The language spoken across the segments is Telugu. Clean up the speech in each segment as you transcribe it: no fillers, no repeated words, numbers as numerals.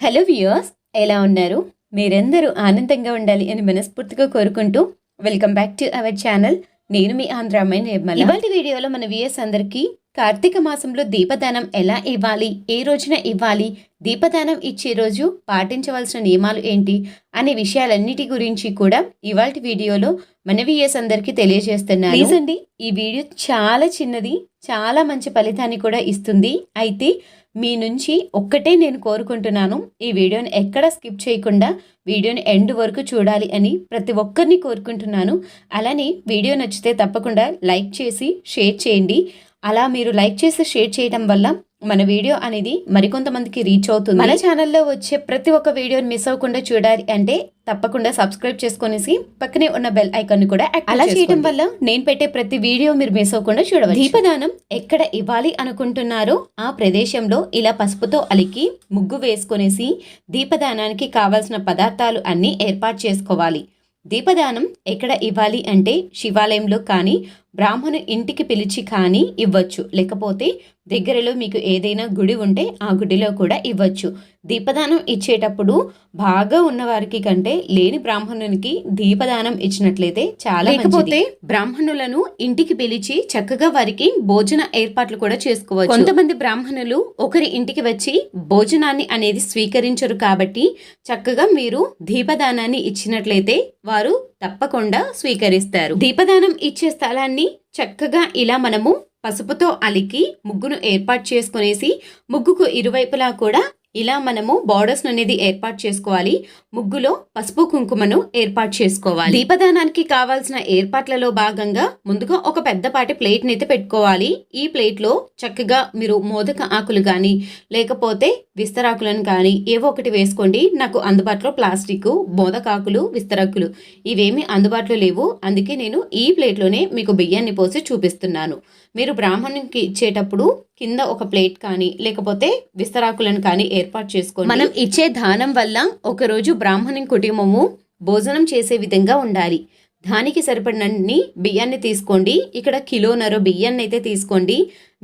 హలో వ్యూయర్స్, ఎలా ఉన్నారు? మీరందరూ ఆనందంగా ఉండాలి అని మనస్ఫూర్తిగా కోరుకుంటూ welcome back to our channel. నేను మీ ఆంధ్రామ్మాయి నిర్మల. ఇవాళ వీడియోలో మన వ్యూయర్స్ అందరికీ కార్తీక మాసంలో దీపదానం ఎలా ఇవ్వాలి, ఏ రోజున ఇవ్వాలి, దీపదానం ఇచ్చే రోజు పాటించవలసిన నియమాలు ఏంటి అనే విషయాలన్నిటి గురించి కూడా ఇవాళ వీడియోలో మన వ్యూయర్స్ అందరికీ తెలియజేస్తున్నాను. ప్లీజ్ అండి, ఈ వీడియో చాలా చిన్నది, చాలా మంచి ఫలితాన్ని కూడా ఇస్తుంది. అయితే మీ నుంచి ఒక్కటే నేను కోరుకుంటున్నాను, ఈ వీడియోని ఎక్కడ స్కిప్ చేయకుండా వీడియోని ఎండ్ వరకు చూడాలి అని ప్రతి ఒక్కరిని కోరుకుంటున్నాను. అలానే వీడియో నచ్చితే తప్పకుండా లైక్ చేసి షేర్ చేయండి. అలా మీరు లైక్ చేసి షేర్ చేయడం వల్ల మన వీడియో అనేది మరికొంతమందికి రీచ్ అవుతుంది. మన ఛానల్లో వచ్చే ప్రతి ఒక్క వీడియోని మిస్ అవ్వకుండా చూడాలి అంటే తప్పకుండా సబ్స్క్రైబ్ చేసుకునేసి పక్కనే ఉన్న బెల్ ఐకాన్ కూడా అలా చేయడం వల్ల నేను పెట్టే ప్రతి వీడియో మీరు మిస్ అవ్వకుండా చూడవచ్చు. దీపదానం ఎక్కడ ఇవ్వాలి అనుకుంటున్నారో ఆ ప్రదేశంలో ఇలా పసుపుతో అలికి ముగ్గు వేసుకునేసి దీపదానానికి కావాల్సిన పదార్థాలు అన్నీ ఏర్పాటు చేసుకోవాలి. దీపదానం ఎక్కడ ఇవ్వాలి అంటే శివాలయంలో కానీ బ్రాహ్మణు ఇంటికి పిలిచి కానీ ఇవ్వచ్చు, లేకపోతే దగ్గరలో మీకు ఏదైనా గుడి ఉంటే ఆ గుడిలో కూడా ఇవ్వచ్చు. దీపదానం ఇచ్చేటప్పుడు బాగా ఉన్నవారికి కంటే లేని బ్రాహ్మణునికి దీపదానం ఇచ్చినట్లయితే చాలా, లేకపోతే బ్రాహ్మణులను ఇంటికి పిలిచి చక్కగా వారికి భోజన ఏర్పాట్లు కూడా చేసుకోవచ్చు. కొంతమంది బ్రాహ్మణులు ఒకరి ఇంటికి వచ్చి భోజనాన్ని అనేది స్వీకరించరు కాబట్టి చక్కగా మీరు దీపదానాన్ని ఇచ్చినట్లయితే వారు తప్పకుండా స్వీకరిస్తారు. దీపదానం ఇచ్చే స్థలాన్ని చక్కగా ఇలా మనము పసుపుతో అలికి ముగ్గును ఏర్పాటు చేసుకునేసి ముగ్గుకు ఇరువైపులా కూడా ఇలా మనము బార్డర్స్ అనేది ఏర్పాటు చేసుకోవాలి. ముగ్గులో పసుపు కుంకుమను ఏర్పాటు చేసుకోవాలి. దీపదానానికి కావాల్సిన ఏర్పాట్లలో భాగంగా ముందుగా ఒక పెద్దపాటి ప్లేట్ని అయితే పెట్టుకోవాలి. ఈ ప్లేట్లో చక్కగా మీరు మోదక ఆకులు కానీ లేకపోతే విస్తరాకులను కానీ ఏవో ఒకటి వేసుకోండి. నాకు అందుబాటులో ప్లాస్టిక్ మోదకాకులు విస్తరాకులు ఇవేమీ అందుబాటులో లేవు, అందుకే నేను ఈ ప్లేట్లోనే మీకు బియ్యాన్ని పోసి చూపిస్తున్నాను. మీరు బ్రాహ్మణునికి ఇచ్చేటప్పుడు కింద ఒక ప్లేట్ కానీ లేకపోతే విస్తరాకులను కానీ ఏర్పాటు చేసుకోండి. మనం ఇచ్చే దానం వల్ల ఒకరోజు బ్రాహ్మణి కుటుంబము భోజనం చేసే విధంగా ఉండాలి. దానికి సరిపడినన్ని బియ్యాన్ని తీసుకోండి. ఇక్కడ కిలోన్నర బియ్యాన్ని అయితే తీసుకోండి.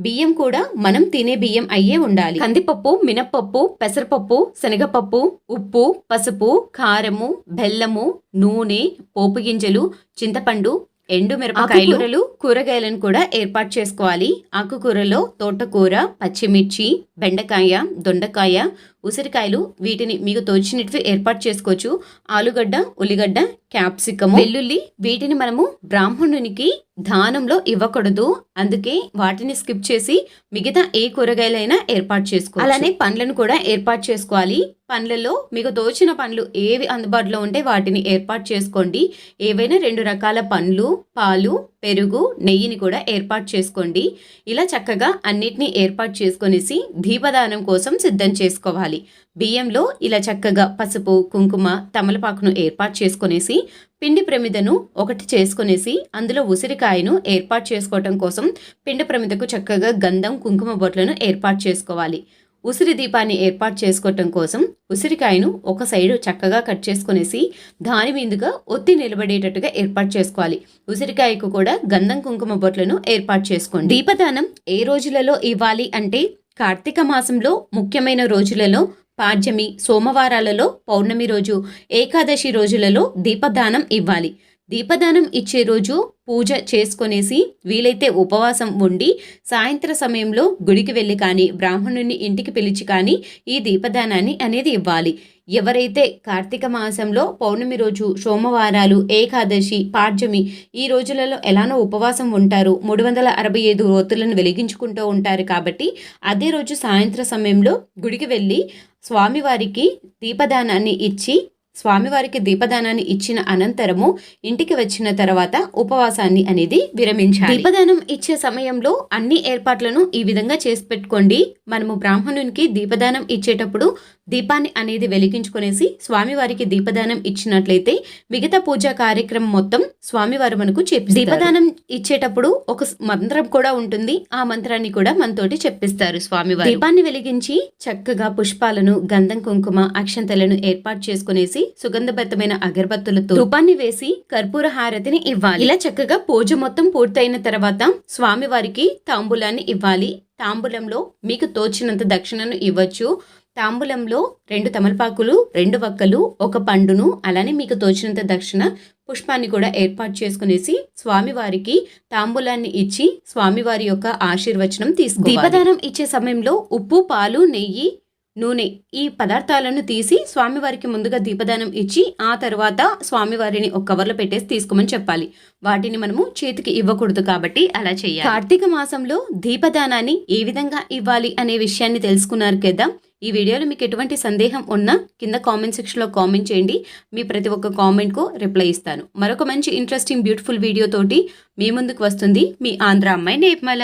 బియ్యం కూడా మనం తినే బియ్యం అయ్యే ఉండాలి. కందిపప్పు, మినప్పప్పు, పెసరపప్పు, శనగపప్పు, ఉప్పు, పసుపు, కారము, బెల్లము, నూనె, పోపు గింజలు, చింతపండు, ఎండు మిరపకాయలు, కూరగాయలను కూడా ఏర్పాటు చేసుకోవాలి. ఆకుకూరలో తోటకూర, పచ్చిమిర్చి, బెండకాయ, దొండకాయ, ఉసిరికాయలు వీటిని మీకు తోచినట్టు ఏర్పాటు చేసుకోవచ్చు. ఆలుగడ్డ, ఉల్లిగడ్డ, క్యాప్సికమ్, వెల్లుల్లి వీటిని మనము బ్రాహ్మణునికి దానంలో ఇవ్వకూడదు, అందుకే వాటిని స్కిప్ చేసి మిగతా ఏ కూరగాయలైనా ఏర్పాటు చేసుకోవాలి. అలానే పండ్లను కూడా ఏర్పాటు చేసుకోవాలి. పండ్లలో మీకు తోచిన పండ్లు ఏవి అందుబాటులో ఉంటే వాటిని ఏర్పాటు చేసుకోండి. ఏవైనా 2 రకాల పండ్లు, పాలు, పెరుగు, నెయ్యిని కూడా ఏర్పాటు చేసుకోండి. ఇలా చక్కగా అన్నిటినీ ఏర్పాటు చేసుకొనేసి దీపదానం కోసం సిద్ధం చేసుకోవాలి. బియ్యంలో ఇలా చక్కగా పసుపు, కుంకుమ, తమలపాకును ఏర్పాటు చేసుకొనేసి పిండి ప్రమిదను ఒకటి చేసుకొనేసి అందులో ఉసిరికాయను ఏర్పాటు చేసుకోవటం కోసం పిండి ప్రమిదకు చక్కగా గంధం, కుంకుమ బొట్లను ఏర్పాటు చేసుకోవాలి. ఉసిరి దీపాన్ని ఏర్పాటు చేసుకోవటం కోసం ఉసిరికాయను ఒక సైడు చక్కగా కట్ చేసుకునేసి దాని మీదుగా ఒత్తి నిలబడేటట్టుగా ఏర్పాటు చేసుకోవాలి. ఉసిరికాయకు కూడా గంధం, కుంకుమ బొట్లను ఏర్పాటు చేసుకోండి. దీపదానం ఏ రోజులలో ఇవ్వాలి అంటే కార్తీక మాసంలో ముఖ్యమైన రోజులలో పాడ్యమి, సోమవారాలలో, పౌర్ణమి రోజు, ఏకాదశి రోజులలో దీపదానం ఇవ్వాలి. దీపదానం ఇచ్చే రోజు పూజ చేసుకొనేసి వీలైతే ఉపవాసం ఉండి సాయంత్ర సమయంలో గుడికి వెళ్ళి కానీ బ్రాహ్మణుని ఇంటికి పిలిచి కానీ ఈ దీపదానాన్ని అనేది ఇవ్వాలి. ఎవరైతే కార్తీక మాసంలో పౌర్ణమి రోజు, సోమవారాలు, ఏకాదశి, పాడ్యమి ఈ రోజులలో ఎలానో ఉపవాసం ఉంటారు, 365 ఒత్తులను వెలిగించుకుంటూ ఉంటారు కాబట్టి అదే రోజు సాయంత్ర సమయంలో గుడికి వెళ్ళి స్వామివారికి దీపదానాన్ని ఇచ్చిన అనంతరము ఇంటికి వచ్చిన తర్వాత ఉపవాసాన్ని అనేది విరమించాలి. దీపదానం ఇచ్చే సమయంలో అన్ని ఏర్పాట్లను ఈ విధంగా చేసి పెట్టుకోండి. మనము బ్రాహ్మణునికి దీపదానం ఇచ్చేటప్పుడు దీపాన్ని అనేది వెలిగించుకునేసి స్వామివారికి దీపదానం ఇచ్చినట్లయితే మిగతా పూజా కార్యక్రమం మొత్తం స్వామివారు మనకు చెప్పి దీపదానం ఇచ్చేటప్పుడు ఒక మంత్రం కూడా ఉంటుంది. ఆ మంత్రాన్ని కూడా మనతోటి చెప్పిస్తారు స్వామివారు. దీపాన్ని వెలిగించి చక్కగా పుష్పాలను, గంధం, కుంకుమ, అక్షంతలను ఏర్పాటు చేసుకునేసి సుగంధభరితమైన అగరబత్తులతో ధూపాన్ని వేసి కర్పూర హారతిని ఇవ్వాలి. ఇలా చక్కగా పూజ మొత్తం పూర్తయిన తర్వాత స్వామివారికి తాంబూలాన్ని ఇవ్వాలి. తాంబూలంలో మీకు తోచినంత దక్షిణను ఇవ్వచ్చు. తాంబూలంలో 2 తమలపాకులు, 2 వక్కలు, 1 పండును, అలానే మీకు తోచినంత దక్షిణ పుష్పాన్ని కూడా ఏర్పాటు చేసుకునేసి స్వామివారికి తాంబూలాన్ని ఇచ్చి స్వామివారి యొక్క ఆశీర్వచనం తీసుకోవాలి. దీపదానం ఇచ్చే సమయంలో ఉప్పు, పాలు, నెయ్యి, నూనె ఈ పదార్థాలను తీసి స్వామివారికి ముందుగా దీపదానం ఇచ్చి ఆ తర్వాత స్వామివారిని ఒక కవర్లో పెట్టేసి తీసుకోమని చెప్పాలి. వాటిని మనము చేతికి ఇవ్వకూడదు కాబట్టి అలా చేయాలి. కార్తీక మాసంలో దీపదానాన్ని ఏ విధంగా ఇవ్వాలి అనే విషయాన్ని తెలుసుకున్నారు కదా. ఈ వీడియోలో మీకు ఎటువంటి సందేహం ఉన్నా కింద కామెంట్ సెక్షన్లో కామెంట్ చేయండి. మీ ప్రతి ఒక్క కామెంట్కు రిప్లై ఇస్తాను. మరొక మంచి ఇంట్రెస్టింగ్ బ్యూటిఫుల్ వీడియో తోటి మీ ముందుకు వస్తుంది మీ ఆంధ్ర అమ్మాయి నిర్మల.